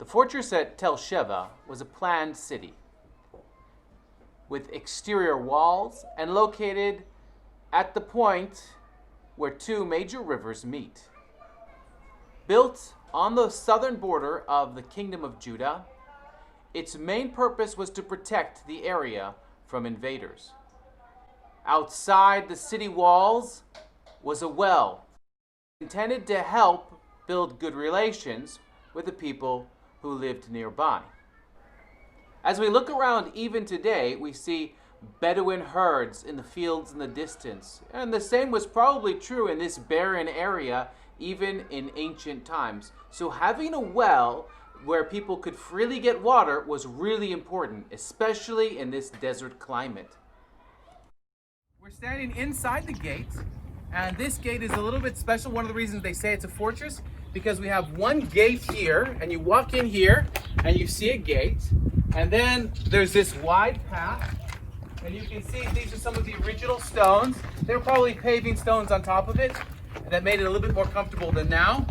The fortress at Tel Sheva was a planned city with exterior walls and located at the point where two major rivers meet. Built on the southern border of the Kingdom of Judah, its main purpose was to protect the area from invaders. Outside the city walls was a well intended to help build good relations with the people who lived nearby. As we look around even today, we see Bedouin herds in the fields in the distance, and the same was probably true in this barren area even in ancient times. So having a well where people could freely get water was really important, especially in this desert climate. We're standing inside the gate, and this gate is a little bit special. One of the reasons they say it's a fortress, because we have one gate here, and you walk in here, and you see a gate, and then there's this wide path, and you can see these are some of the original stones. They were probably paving stones on top of it that made it a little bit more comfortable than now.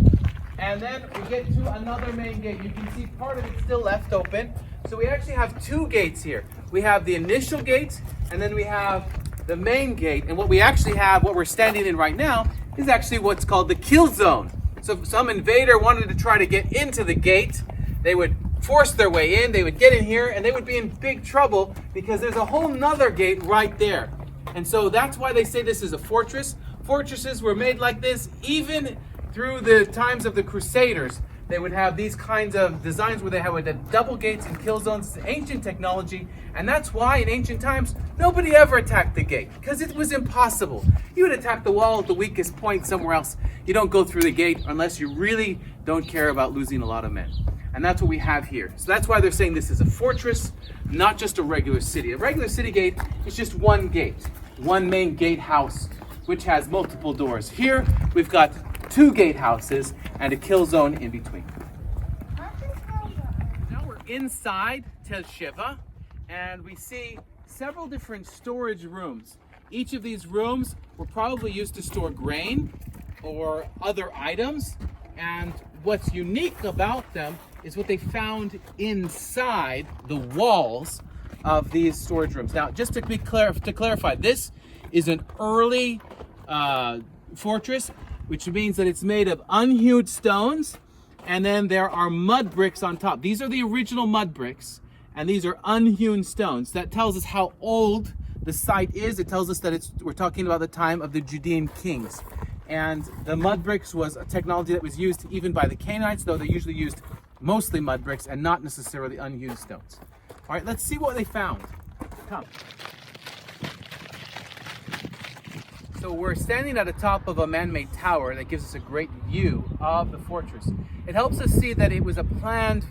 And then we get to another main gate. You can see part of it still left open. So we actually have two gates here. We have the initial gate, and then we have the main gate. And what we actually have, what we're standing in right now, is actually what's called the kill zone. So if some invader wanted to try to get into the gate, they would force their way in, they would get in here, and they would be in big trouble because there's a whole nother gate right there. And so that's why they say this is a fortress. Fortresses were made like this even through the times of the Crusaders. They would have these kinds of designs where they had double gates and kill zones. It's ancient technology, and that's why in ancient times nobody ever attacked the gate, because it was impossible. You would attack the wall at the weakest point somewhere else. You don't go through the gate unless you really don't care about losing a lot of men. And that's what we have here. So that's why they're saying this is a fortress, not just a regular city. A regular city gate is just one gate, one main gatehouse, which has multiple doors. Here we've got two gatehouses and a kill zone in between. Now we're inside Tel Sheva, and we see several different storage rooms. Each of these rooms were probably used to store grain or other items, and what's unique about them is what they found inside the walls of these storage rooms. Now, just to clarify, this is an early fortress, which means that it's made of unhewed stones, and then there are mud bricks on top. These are the original mud bricks, and these are unhewn stones. That tells us how old the site is. It tells us that we're talking about the time of the Judean kings. And the mud bricks was a technology that was used even by the Canaanites, though they usually used mostly mud bricks and not necessarily unhewn stones. All right, let's see what they found. Come. So we're standing at the top of a man-made tower that gives us a great view of the fortress. It helps us see that it was a planned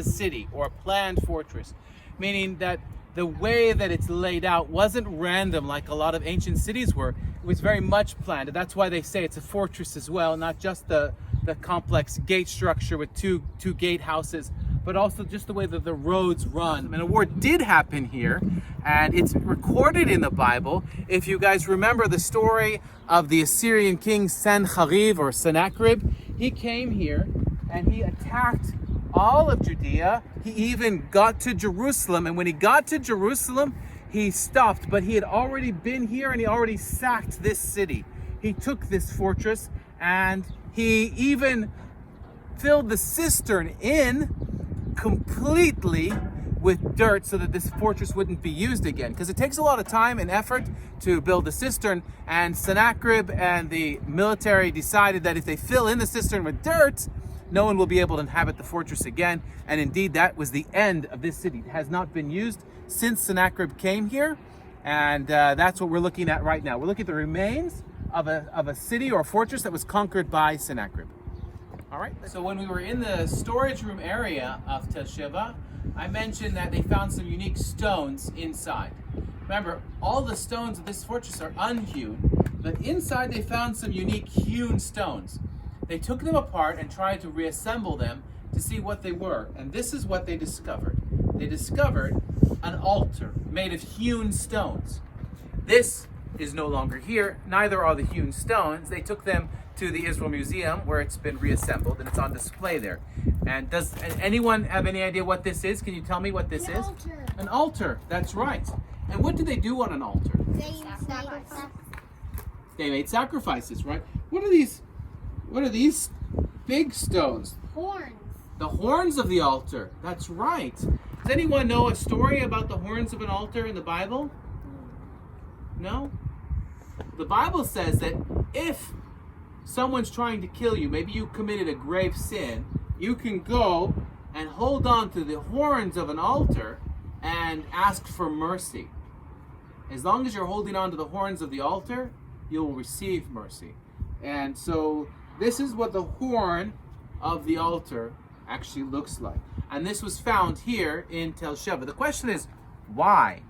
city or a planned fortress, meaning that the way that it's laid out wasn't random like a lot of ancient cities were. It was very much planned, and that's why they say it's a fortress as well, not just the complex gate structure with two gate houses, but also just the way that the roads run. And a war did happen here, and it's recorded in the Bible. If you guys remember the story of the Assyrian king Sennacherib or Sennacherib, he came here and he attacked all of Judea. He even got to Jerusalem, and when he got to Jerusalem, he stopped, but he had already been here and he already sacked this city. He took this fortress and he even filled the cistern in completely with dirt so that this fortress wouldn't be used again, because it takes a lot of time and effort to build a cistern, and Sennacherib and the military decided that if they fill in the cistern with dirt, no one will be able to inhabit the fortress again. And indeed, that was the end of this city. It has not been used since Sennacherib came here, and that's what we're looking at right now. We're looking at the remains of a city or a fortress that was conquered by Sennacherib. All right, so when we were in the storage room area of Tel Sheva, I mentioned that they found some unique stones inside. Remember, all the stones of this fortress are unhewn, but inside they found some unique hewn stones. They took them apart and tried to reassemble them to see what they were, and this is what they discovered. They discovered an altar made of hewn stones. This is no longer here. Neither are the hewn stones. They took them to the Israel Museum where it's been reassembled and it's on display there. And does anyone have any idea what this is? Can you tell me what this is? Altar. An altar, that's right. And what do they do on an altar? They made sacrifices, right? What are these big stones? Horns. The horns of the altar, that's right. Does anyone know a story about the horns of an altar in the Bible? No? The Bible says that if someone's trying to kill you, maybe you committed a grave sin, you can go and hold on to the horns of an altar and ask for mercy. As long as you're holding on to the horns of the altar, you'll receive mercy. And so this is what the horn of the altar actually looks like. And this was found here in Tel Sheva. The question is, why?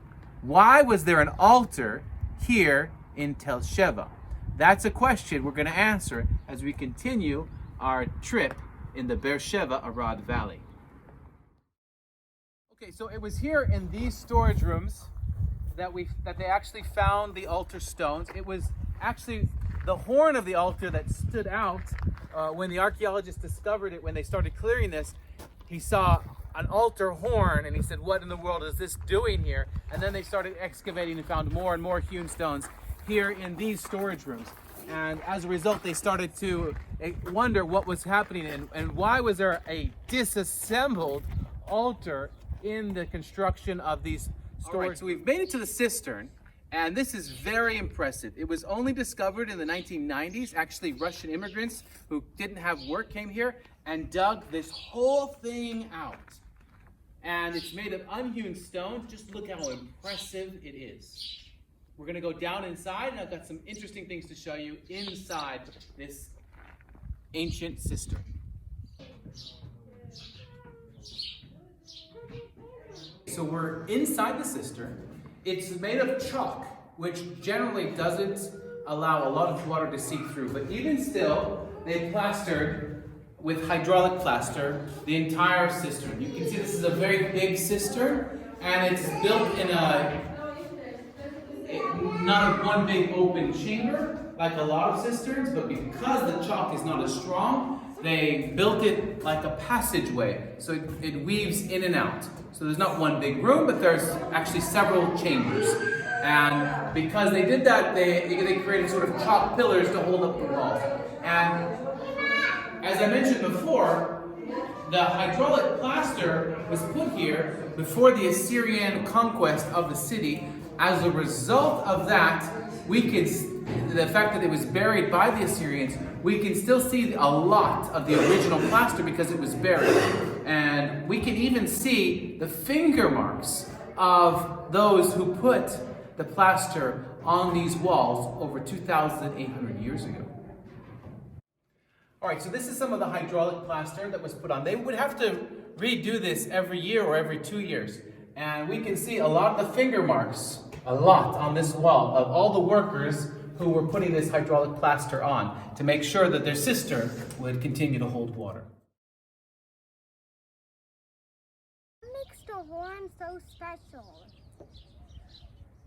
Why was there an altar here in Tel Sheva? That's a question we're going to answer as we continue our trip in the Beersheva Arad Valley. Okay, so it was here in these storage rooms that they actually found the altar stones. It was actually the horn of the altar that stood out when the archaeologists discovered it. When they started clearing this, he saw an altar horn and he said, "What in the world is this doing here?" And then they started excavating and found more and more hewn stones here in these storage rooms. And as a result, they started to wonder what was happening and why was there a disassembled altar in the construction of these storage. All right, so we've made it to the cistern, and this is very impressive. It was only discovered in the 1990s. Actually, Russian immigrants who didn't have work came here and dug this whole thing out. And it's made of unhewn stone. Just look how impressive it is. We're going to go down inside, and I've got some interesting things to show you inside this ancient cistern. So we're inside the cistern. It's made of chalk, which generally doesn't allow a lot of water to seep through. But even still, they plastered with hydraulic plaster the entire cistern. You can see this is a very big cistern, and it's built in not a one big open chamber like a lot of cisterns, but because the chalk is not as strong, they built it like a passageway, so it weaves in and out. So there's not one big room, but there's actually several chambers. And because they did that, they created sort of chalk pillars to hold up the walls. And as I mentioned before, the hydraulic plaster was put here before the Assyrian conquest of the city. As a result of that, the fact that it was buried by the Assyrians, we can still see a lot of the original plaster because it was buried. And we can even see the finger marks of those who put the plaster on these walls over 2,800 years ago. All right, so this is some of the hydraulic plaster that was put on. They would have to redo this every year or every 2 years. And we can see a lot of the finger marks, a lot on this wall of all the workers who were putting this hydraulic plaster on to make sure that their cistern would continue to hold water. What makes the horn so special?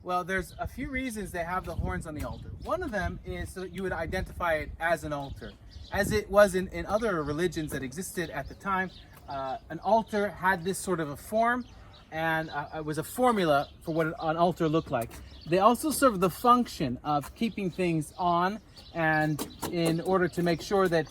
Well, there's a few reasons they have the horns on the altar. One of them is so that you would identify it as an altar. As it was in other religions that existed at the time, an altar had this sort of a form, and it was a formula for what an altar looked like. They also served the function of keeping things on, and in order to make sure that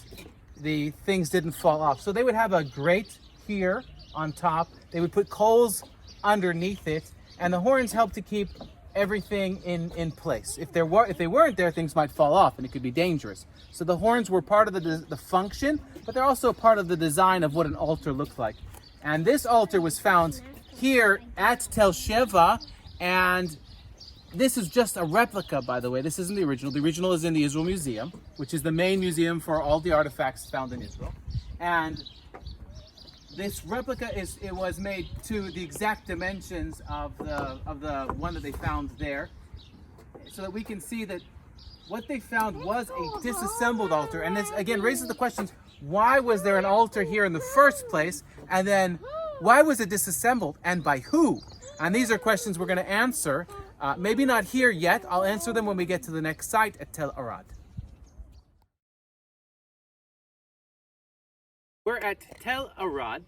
the things didn't fall off. So they would have a grate here on top. They would put coals underneath it, and the horns helped to keep everything in place. If they weren't there, things might fall off, and it could be dangerous. So the horns were part of the function, but they're also part of the design of what an altar looked like. And this altar was found here at Tel Sheva, and this is just a replica, by the way. This isn't the original. The original is in the Israel Museum, which is the main museum for all the artifacts found in Israel. And this replica was made to the exact dimensions of the one that they found there, so that we can see that what they found was a disassembled altar. And this again raises the questions: why was there an altar here in the first place? And then why was it disassembled, and by who? And these are questions we're going to answer Maybe not here yet. I'll answer them when we get to the next site at Tel Arad. We're at Tel Arad.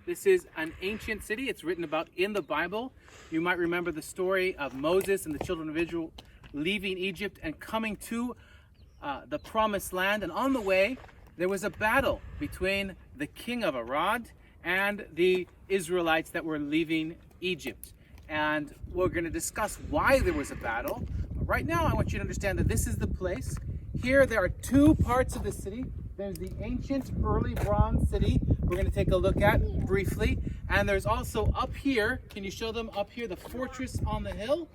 This is an ancient city. It's written about in the Bible. You might remember the story of Moses and the children of Israel leaving Egypt and coming to the promised land. And on the way, there was a battle between the king of Arad and the Israelites that were leaving Egypt. And we're going to discuss why there was a battle. Right now, I want you to understand that this is the place. Here, there are two parts of the city. There's the ancient early bronze city we're going to take a look at briefly. And there's also up here, can you show them up here, the fortress on the hill?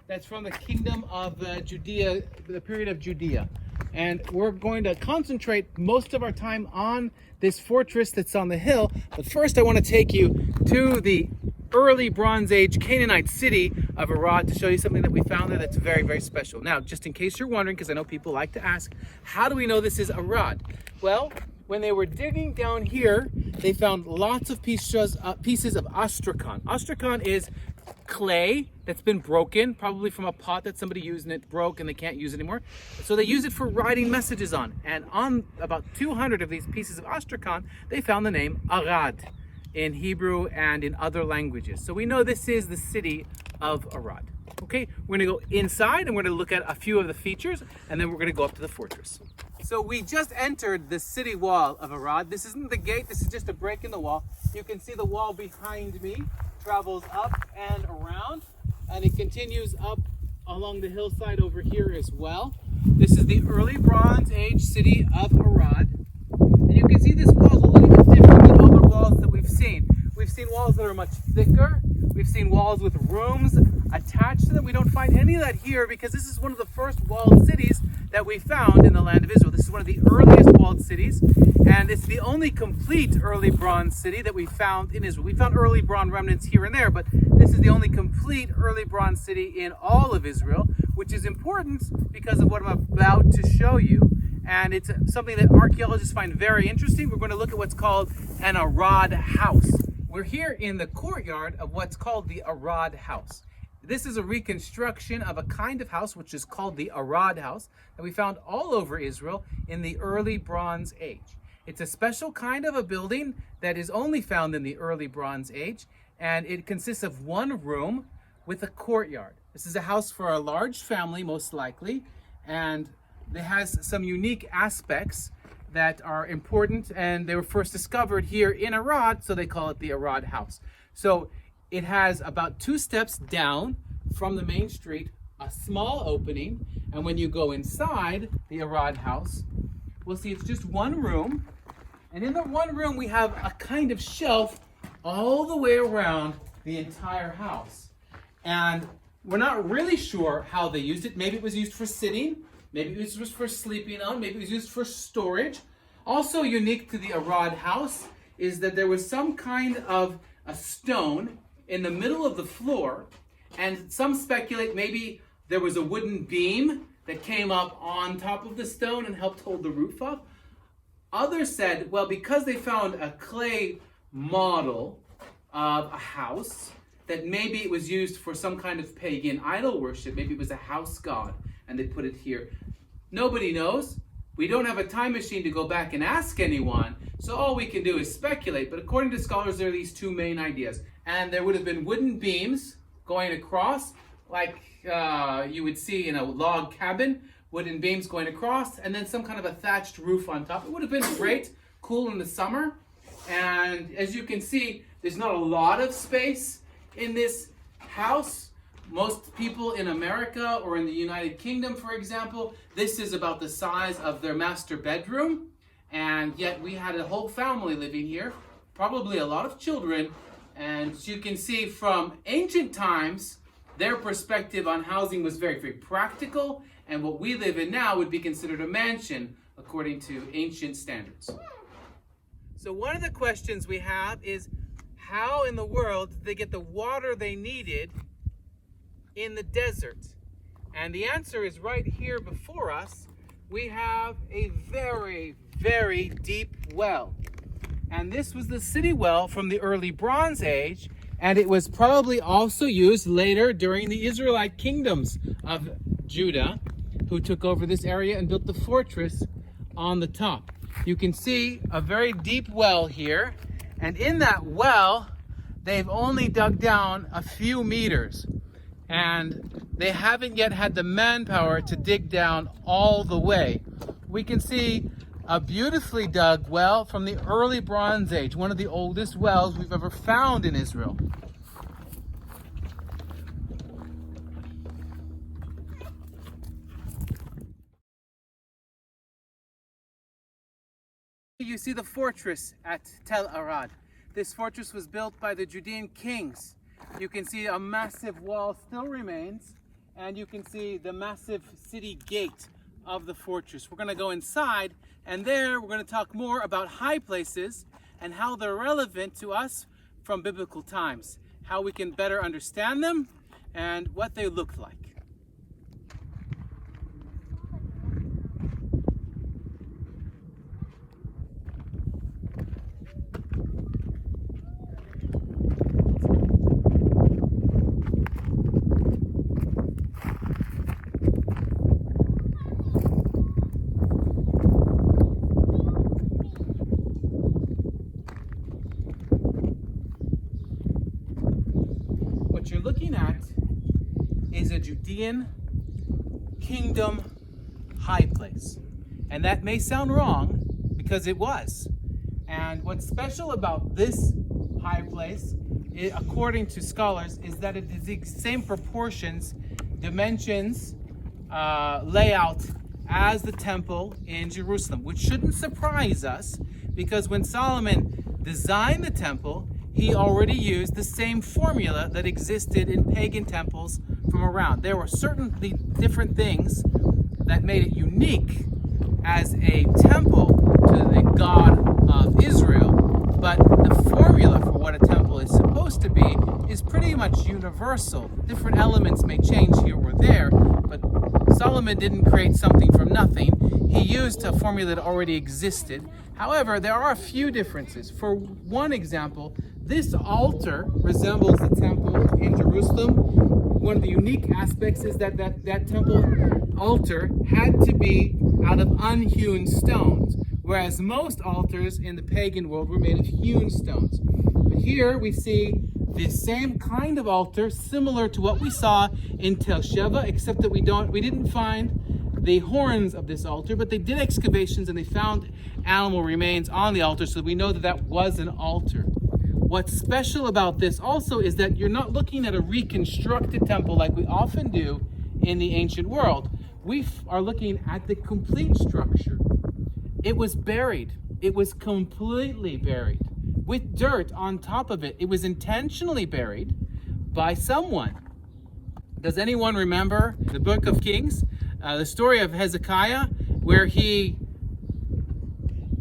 That's from the kingdom of Judea, the period of Judea. And we're going to concentrate most of our time on this fortress that's on the hill. But first I want to take you to the early Bronze Age Canaanite city of Arad to show you something that we found there that's very, very special. Now, just in case you're wondering, because I know people like to ask, how do we know this is Arad? Well, when they were digging down here, they found lots of pieces of astrakhan. Astrakhan is clay that's been broken, probably from a pot that somebody used and it broke and they can't use it anymore. So they use it for writing messages on. And on about 200 of these pieces of astrakhan, they found the name Arad in Hebrew and in other languages. So we know this is the city of Arad. Okay, we're gonna go inside and we're gonna look at a few of the features and then we're gonna go up to the fortress. So we just entered the city wall of Arad. This isn't the gate, this is just a break in the wall. You can see the wall behind me travels up and around, and it continues up along the hillside over here as well. This is the early Bronze Age city of Arad. And you can see this wall is a little bit different than other walls that we've seen. We've seen walls that are much thicker. We've seen walls with rooms attached to them. We don't find any of that here because this is one of the first walled cities that we found in the land of Israel. This is one of the earliest walled cities, and it's the only complete early bronze city that we found in Israel. We found early bronze remnants here and there, but this is the only complete early bronze city in all of Israel, which is important because of what I'm about to show you. And it's something that archaeologists find very interesting. We're going to look at what's called an Arad house. We're here in the courtyard of what's called the Arad house. This is a reconstruction of a kind of house which is called the Arad house that we found all over Israel in the early Bronze Age. It's a special kind of a building that is only found in the early Bronze Age, and it consists of one room with a courtyard. This is a house for a large family, most likely, and it has some unique aspects that are important, and they were first discovered here in Arad, so they call it the Arad house. So it has about 2 steps down from the main street, a small opening, and when you go inside the Arad house, we'll see it's just one room, and in the one room we have a kind of shelf all the way around the entire house. And we're not really sure how they used it. Maybe it was used for sitting, maybe it was for sleeping on, maybe it was used for storage. Also unique to the Arad house is that there was some kind of a stone in the middle of the floor, and some speculate maybe there was a wooden beam that came up on top of the stone and helped hold the roof up. Others said, well, because they found a clay model of a house, that maybe it was used for some kind of pagan idol worship. Maybe it was a house god and they put it here. Nobody knows. We don't have a time machine to go back and ask anyone, so all we can do is speculate. But according to scholars, there are these two main ideas. And there would have been wooden beams going across, like you would see in a log cabin, wooden beams going across, and then some kind of a thatched roof on top. It would have been great, cool in the summer. And as you can see, there's not a lot of space in this house. Most people in America or in the United Kingdom, for example, this is about the size of their master bedroom. And yet we had a whole family living here, probably a lot of children. And as you can see from ancient times, their perspective on housing was very, very practical. And what we live in now would be considered a mansion according to ancient standards. So one of the questions we have is, how in the world did they get the water they needed in the desert? And the answer is right here before us. We have a very, very deep well. And this was the city well from the early Bronze Age. And it was probably also used later during the Israelite kingdoms of Judah, who took over this area and built the fortress on the top. You can see a very deep well here, and in that well, they've only dug down a few meters, and they haven't yet had the manpower to dig down all the way. We can see a beautifully dug well from the early Bronze Age, one of the oldest wells we've ever found in Israel. You see the fortress at Tel Arad. This fortress was built by the Judean kings. You can see a massive wall still remains, and you can see the massive city gate of the fortress. We're going to go inside, and there we're going to talk more about high places and how they're relevant to us from biblical times, how we can better understand them, and what they looked like. What you're looking at is a Judean kingdom high place. And that may sound wrong, because it was. And what's special about this high place, according to scholars, is that it is the same proportions, dimensions, layout as the temple in Jerusalem, which shouldn't surprise us, because when Solomon designed the temple, he already used the same formula that existed in pagan temples from around. There were certainly different things that made it unique as a temple to the God of Israel, but the formula for what a temple is supposed to be is pretty much universal. Different elements may change here or there, but Solomon didn't create something from nothing. He used a formula that already existed. However, there are a few differences. For one example, this altar resembles the temple in Jerusalem. One of the unique aspects is that temple altar had to be out of unhewn stones, whereas most altars in the pagan world were made of hewn stones. But here we see the same kind of altar, similar to what we saw in Beersheva, except that we didn't find the horns of this altar, but they did excavations and they found animal remains on the altar, so we know that that was an altar. What's special about this also is that you're not looking at a reconstructed temple like we often do in the ancient world. We are looking at the complete structure. It was buried. It was completely buried with dirt on top of it. It was intentionally buried by someone. Does anyone remember the book of Kings, the story of Hezekiah, where he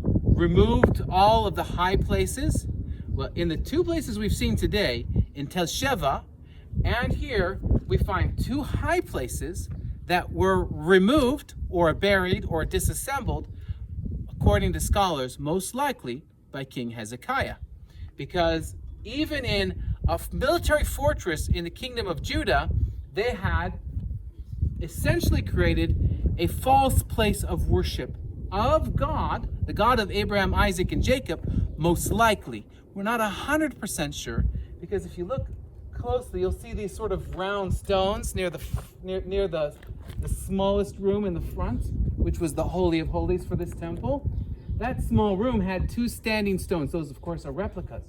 removed all of the high places? Well, in the two places we've seen today, in Beersheva and here, we find two high places that were removed or buried or disassembled, according to scholars, most likely by King Hezekiah. Because even in a military fortress in the kingdom of Judah, they had essentially created a false place of worship of God, the God of Abraham, Isaac, and Jacob, most likely. We're not 100% sure, because if you look closely, you'll see these sort of round stones near the smallest room in the front, which was the Holy of Holies for this temple. That small room had two standing stones. Those, of course, are replicas.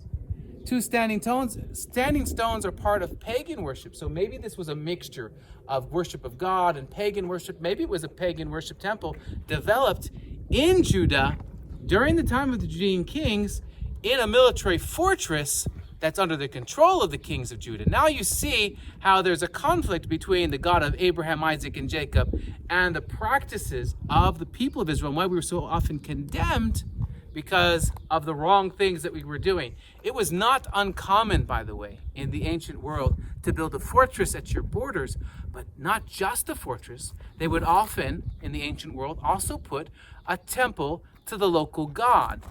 Two standing stones. Standing stones are part of pagan worship, so maybe this was a mixture of worship of God and pagan worship. Maybe it was a pagan worship temple developed in Judah during the time of the Judean kings in a military fortress that's under the control of the kings of Judah. Now you see how there's a conflict between the God of Abraham, Isaac, and Jacob and the practices of the people of Israel, and why we were so often condemned because of the wrong things that we were doing. It was not uncommon, by the way, in the ancient world to build a fortress at your borders, but not just a fortress. They would often, in the ancient world, also put a temple to the local god,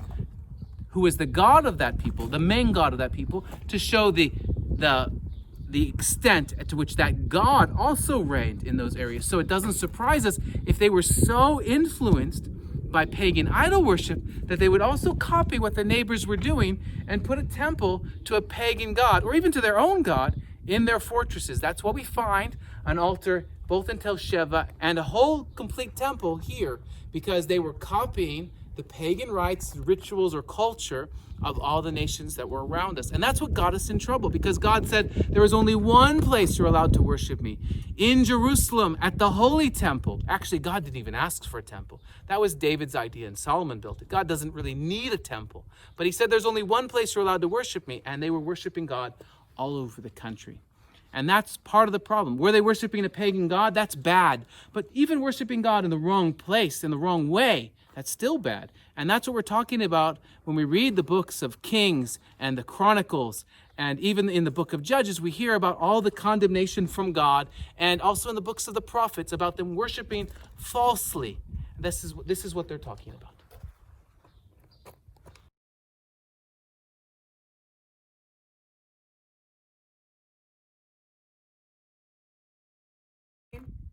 who is the God of that people, the main God of that people, to show the the extent to which that God also reigned in those areas. So it doesn't surprise us if they were so influenced by pagan idol worship that they would also copy what the neighbors were doing and put a temple to a pagan god or even to their own god in their fortresses. That's what we find an altar both in Tel Sheva and a whole complete temple here, because they were copying the pagan rites, rituals, or culture of all the nations that were around us. And that's what got us in trouble, because God said there is only one place you're allowed to worship me, in Jerusalem at the holy temple. Actually, God didn't even ask for a temple. That was David's idea, and Solomon built it. God doesn't really need a temple. But he said there's only one place you're allowed to worship me, and they were worshiping God all over the country. And that's part of the problem. Were they worshiping a pagan god? That's bad. But even worshiping God in the wrong place, in the wrong way, that's still bad. And that's what we're talking about when we read the books of Kings and the Chronicles. And even in the book of Judges, we hear about all the condemnation from God. And also in the books of the prophets about them worshiping falsely. This is what they're talking about.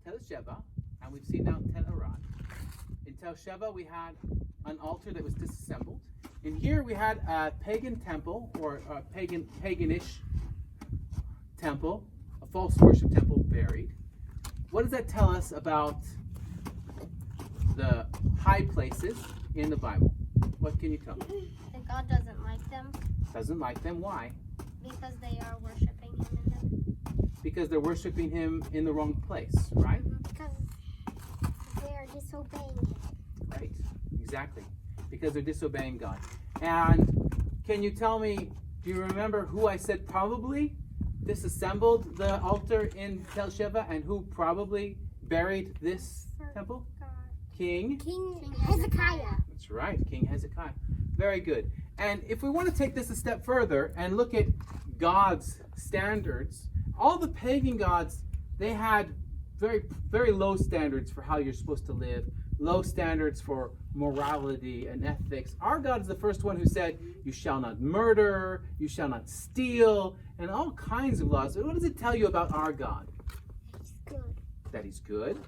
Tel Sheva, and we've seen now Tel Arad. In Tel Sheva, we had an altar that was disassembled. In here, we had a pagan temple, or a paganish temple, a false worship temple buried. What does that tell us about the high places in the Bible? What can you tell me? That God doesn't like them Doesn't like them. Why? because they are worshiping Him in them. Because they're worshiping Him in the wrong place, right? Because they are disobeying Him. Right, exactly. Because they're disobeying God. And can you tell me, do you remember who I said probably disassembled the altar in Tel Sheva and who probably buried this temple? God. King Hezekiah. That's right, King Hezekiah. Very good. And if we want to take this a step further and look at God's standards, all the pagan gods, they had very, very low standards for how you're supposed to live, low standards for morality and ethics. Our God is the first one who said, you shall not murder, you shall not steal, and all kinds of laws. What does it tell you about our God? He's good. That He's good,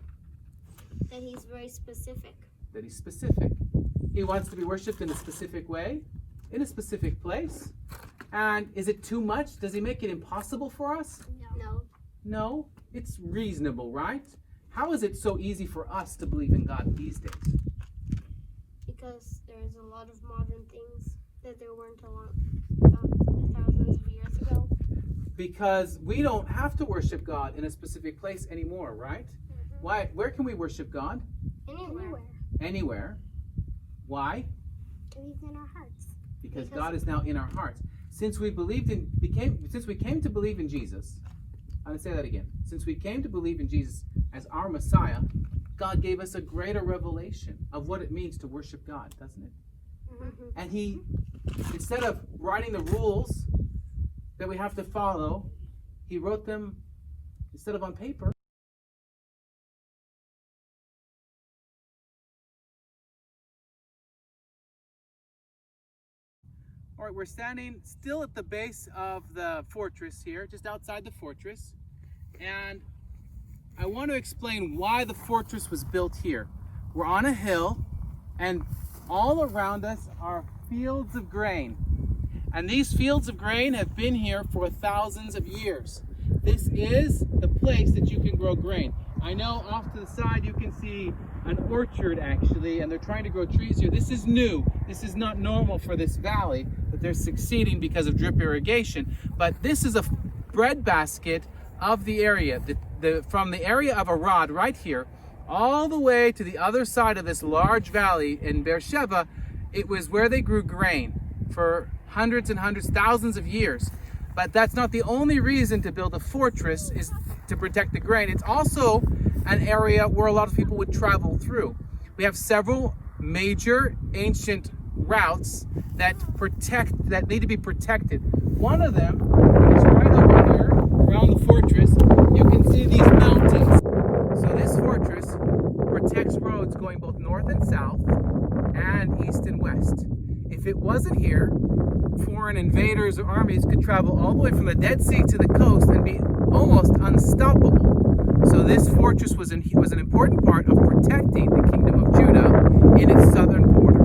That He's very specific. that He's specific. He wants to be worshipped in a specific way, in a specific place. And is it too much? Does He make it impossible for us? No. No, it's reasonable, right? How is it so easy for us to believe in God these days? Because there's a lot of modern things that there weren't thousands of years ago. Because we don't have to worship God in a specific place anymore, right? Mm-hmm. Why? Where can we worship God? Anywhere. Anywhere. Why? He's in our hearts. Because God is now in our hearts. Since we came to believe in Jesus, I'm going to say that again. Since we came to believe in Jesus as our Messiah, God gave us a greater revelation of what it means to worship God, doesn't it? Mm-hmm. And He, instead of writing the rules that we have to follow, He wrote them, instead of on paper, all right, we're standing still at the base of the fortress here, just outside the fortress. And I want to explain why the fortress was built here. We're on a hill, and all around us are fields of grain. And these fields of grain have been here for thousands of years. This is the place that you can grow grain. I know off to the side you can see an orchard actually, and they're trying to grow trees here. This is new. This is not normal for this valley, but they're succeeding because of drip irrigation. But this is a breadbasket of the area, from the area of Arad right here, all the way to the other side of this large valley in Beersheva. It was where they grew grain for hundreds and hundreds, thousands of years. But that's not the only reason to build a fortress, is to protect the grain. It's also an area where a lot of people would travel through. We have several major ancient routes that need to be protected. One of them is right over here around the fortress. You can see these mountains. So this fortress protects roads going both north and south and east and west. If it wasn't here, foreign invaders or armies could travel all the way from the Dead Sea to the coast and be almost unstoppable. So this fortress was an important part of protecting the kingdom of Judah in its southern border.